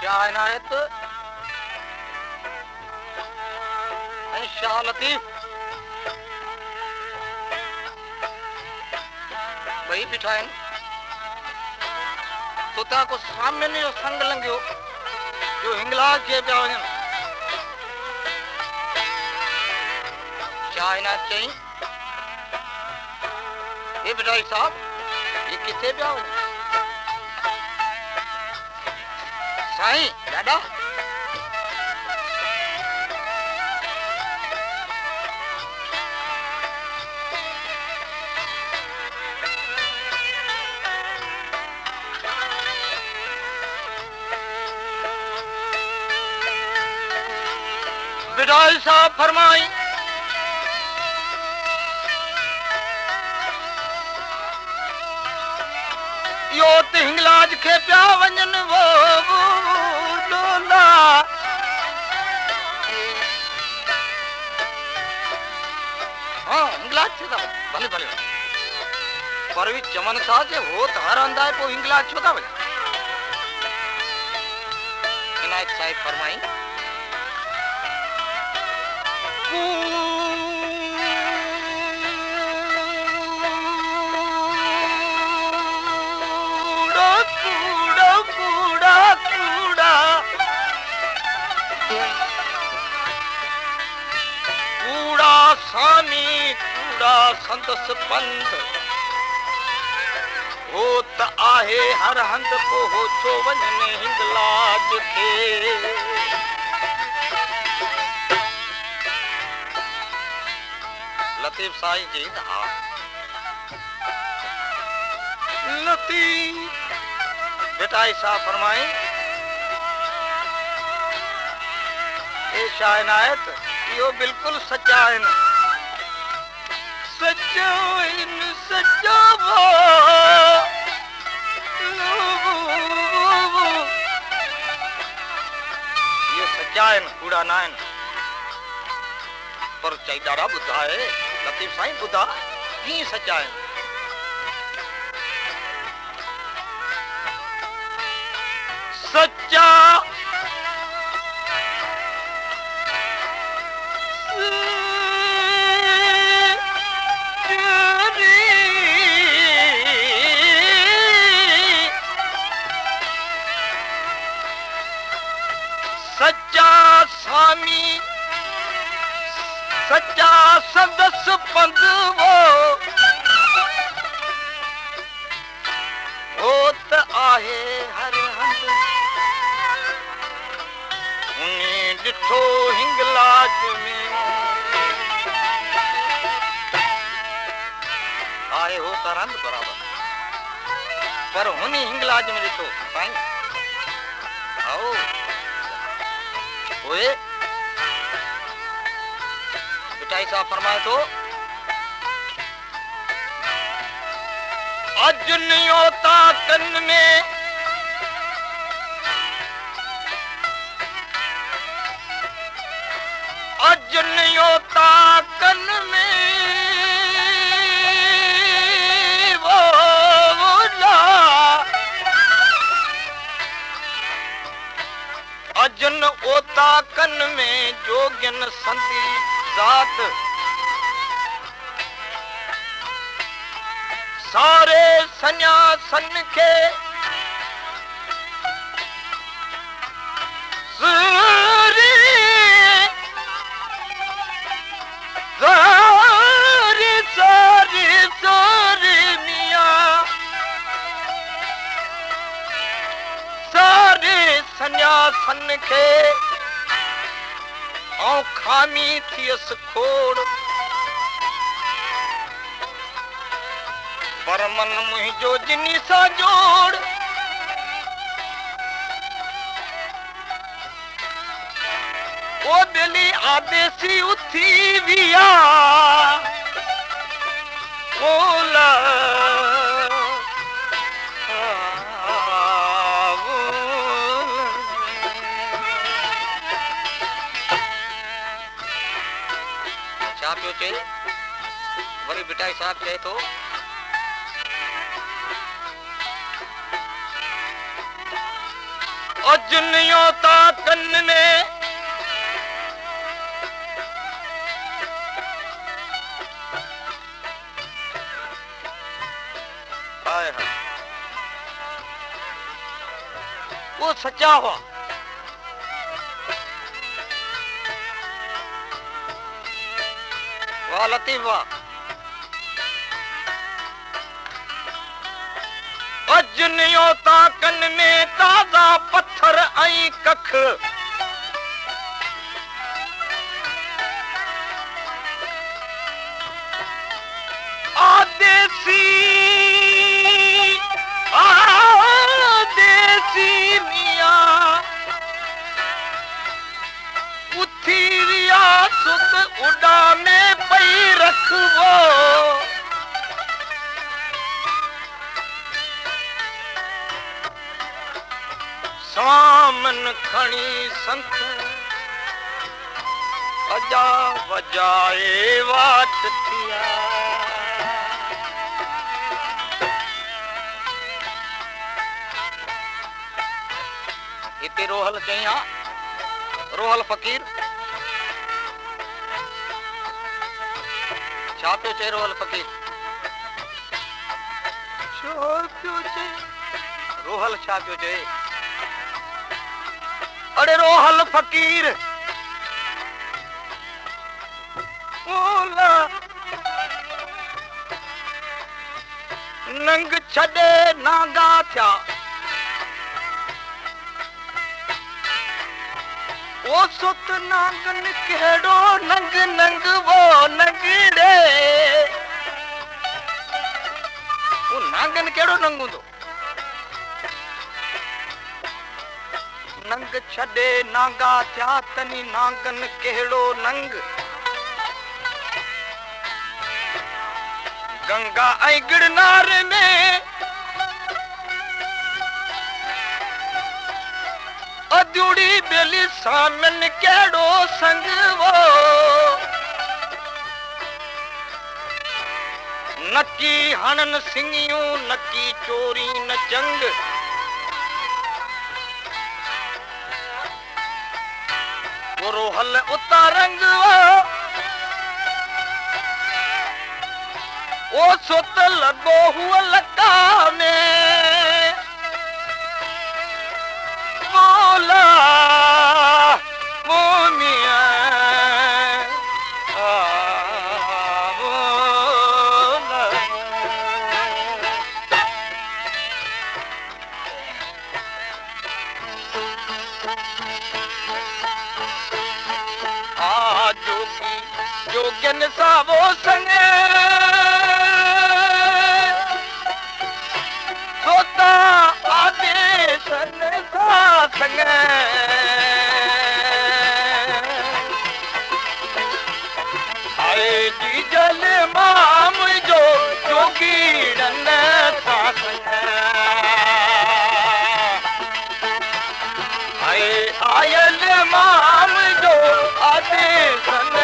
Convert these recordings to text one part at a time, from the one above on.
शाह इनायत ऐं शाह लतीफ ॿई बीठा आहिनि। तुतां को सामने जो संग लंघियो जो हिंगलाज खे पिया वञनि। शाह इनायत चई, हे बिटाई साहब, ये किथे पिया वञनि? साईं ॾाॾा, बिटाई साहब फरमाई, यो त हिंगलाज खे पिया वञनि वो डोला। हाँ हिंगलाज छो था भले भले पर भी चमन था जे हो त हर हंधा है पोइ हिंगलाज छो था वञनि? इनायत साहिब फरमाई, स्वामी कूड़ा संदस पंथ हो त आहे हर हंध को हो छो वञने हिंगलाज खे। लतीफ साईं जी हा लतीफ बेटाई साहब फरमाई, ए शाह इनायत इहो बिल्कुलु सच्चा आहिनि। सच्चो इन सच्चो ये सच्चा आहिनि, कूड़ा न आहिनि। पर चई ॾाढा ॿुधा आहे लतीफ साईं, ॿुधा कीअं सच्चा आहिनि? सच्चा सच्चा संदस पंध वो त आहे हर हंध उन्हीं ॾिठो हिंगलाज में आहे हो त हंध बराबर पर हुनी हिंगलाज में ॾिठो साईं। आओ ओए बिटाई साहब फरमाए तो, अजनियो ताकन में अजनियो ताकन में वो ला अजन ओता कन में जोगन संती जात सारे सन्यासन के सारी सारी सारी सारी मियां सारे सन्यासन के औ खामी थियस खोड़ पर मन मुहिंजो जिनी सा जोड़ ओ दिली आदेसी उथी विया ओला वरी बिटाई साहब चए तो, जुनियो ता कन में हाय हाय वो सच्चा हुआ वाह लतीफ वाह जुनियो ताकन में ताज़ा पत्थर ऐं कख आदेसी मियां उथी विया सुत उडाने पई रखवो सामन खणी संत अजा वजाए वाट थिया इते रोहल चई रोहल फकीर छा पियो चए रोहल फकीर छा पियो चए रोहल छा पियो चए अरे रोहल फकीर ओला नंग छड़े नागा थिया ओ सुत नागन केड़ो नंग नंग वो नंगड़े वो नागन केड़ो नंग हुंदो नंग छड़े नागा थिया तनी नागन केड़ो नंग गंगा ऐं गिरनार में अद्यूड़ी बेली सामन केड़ो संग वो नकी हणन सिंगियूं नकी चोरी न जंग रोहल उतारंग ओ सुत लगो हुआ लटा में बोला वो मियां जोगन सा वो संग सोता आदेशन सा संग आए जी जल माम जो जोगीड़न सा संग आए आयल माम जो आदेशन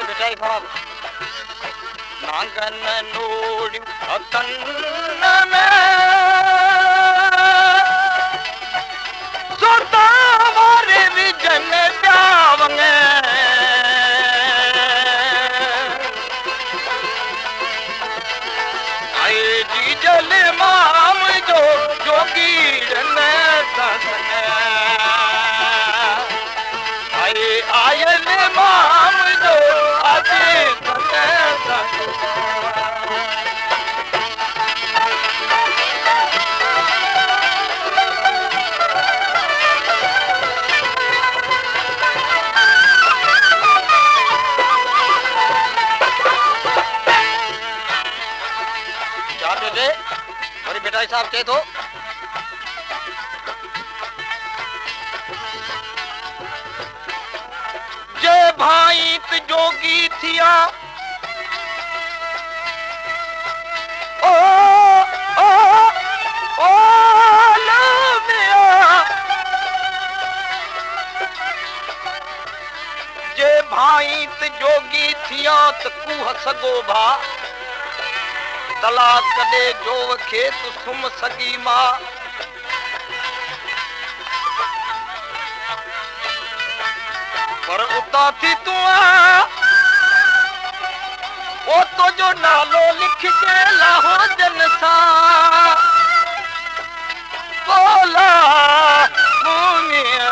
बेटाई साहब नांगन नोड़ अतन में सोता वारे विजन प्यावंगे आए जी जल माम जो जोगीड़न ससंग आए आयल माम जो बेटा साहब के तो जय भाई जोगी थिया भाई त जोगी थिया त कूह सगो भा तलाक कदे जोव खेत सुम सगी मां पर उता थी तू ओ तो जो नालो लिख के लाहो जन सा बोला मुनिया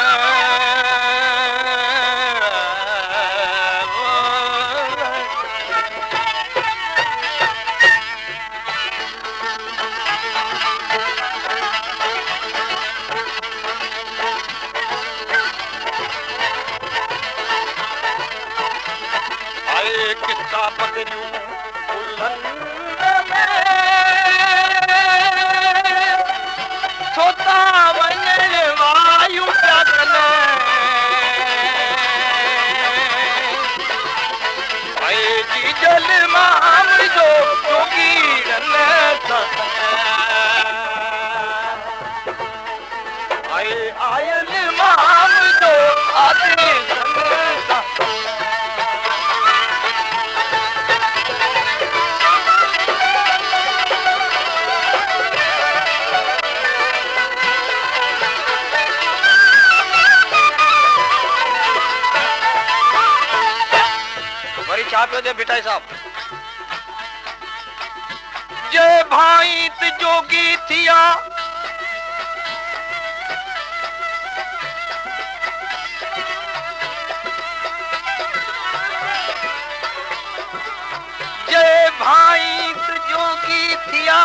आए किस्सा बदरियूं सोता वञण वायु पिया कनि जी जल माम जो जोगीरन आयल माम जो आदेश छा पियो जे भिटाई साहब जे भाई त जोगी थिया जे भाई त जोगी थिया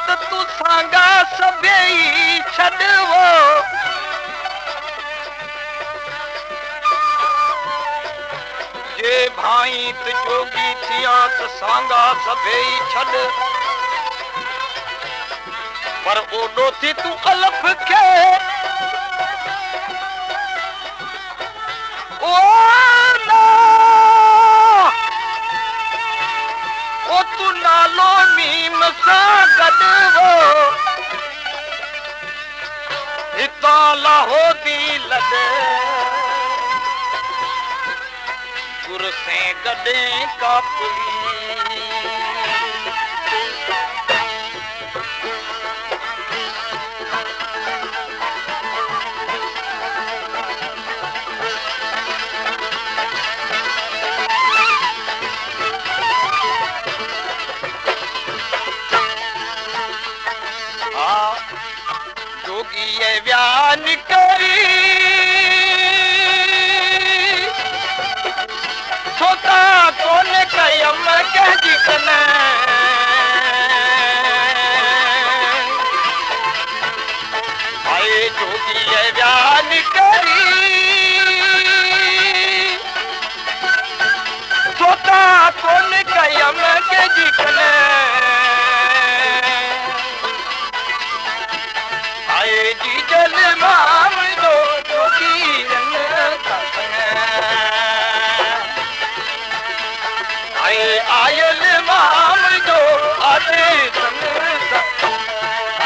त तू सांगा सभई छॾवो जे भाई त जोगी थिया त सांगा सभई छॾ पर ओॾो थी तू अलफ खे ओ ना ओ तू नालो मीम सां गॾु हितां लाहो थी लॾे गुर से गॾे कापड़ी जोगी व्यान करी सोता कौन कयम कहजी कने आए जोगी व्यान करी सोता कौन कयम कहजी कने आए जी जल माम जो जोगी आयल माम जो आदेश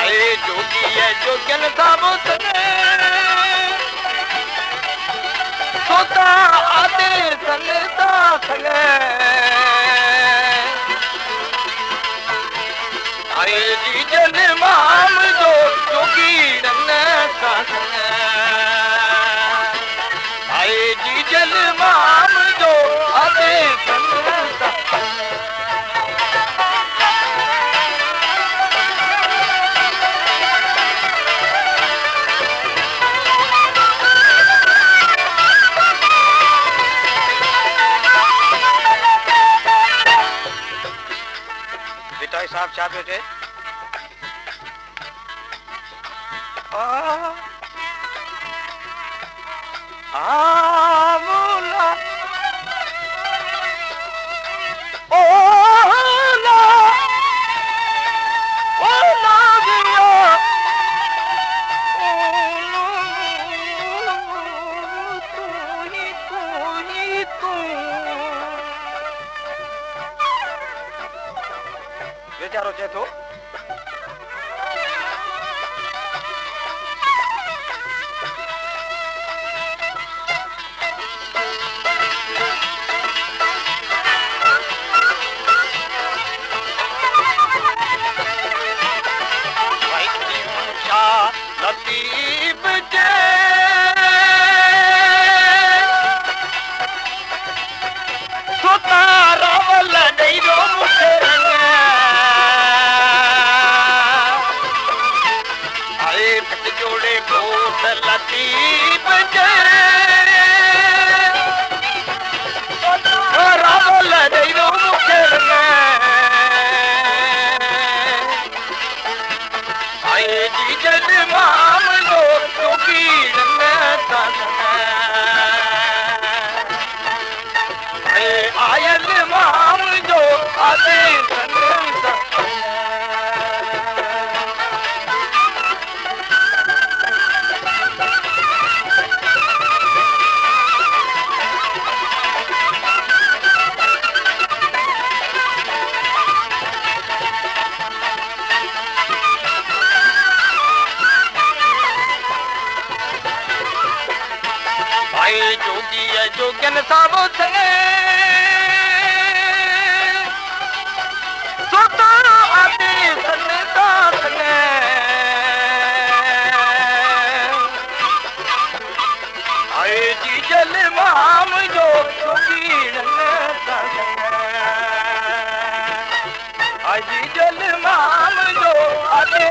आए जोगी जोगन साबुत सोता आदेश आए जी जल माम जो जोगी आए जी जल माम जो आदेश भिटाई साहब छा पियो चए बोला ओ ना दिया तू बेचारो चए थो जोगी है जोगन साबो संगे सोतो आदि सन्नता संगे आए जी जल माम जो जोगी आए जी जल माम जो आदि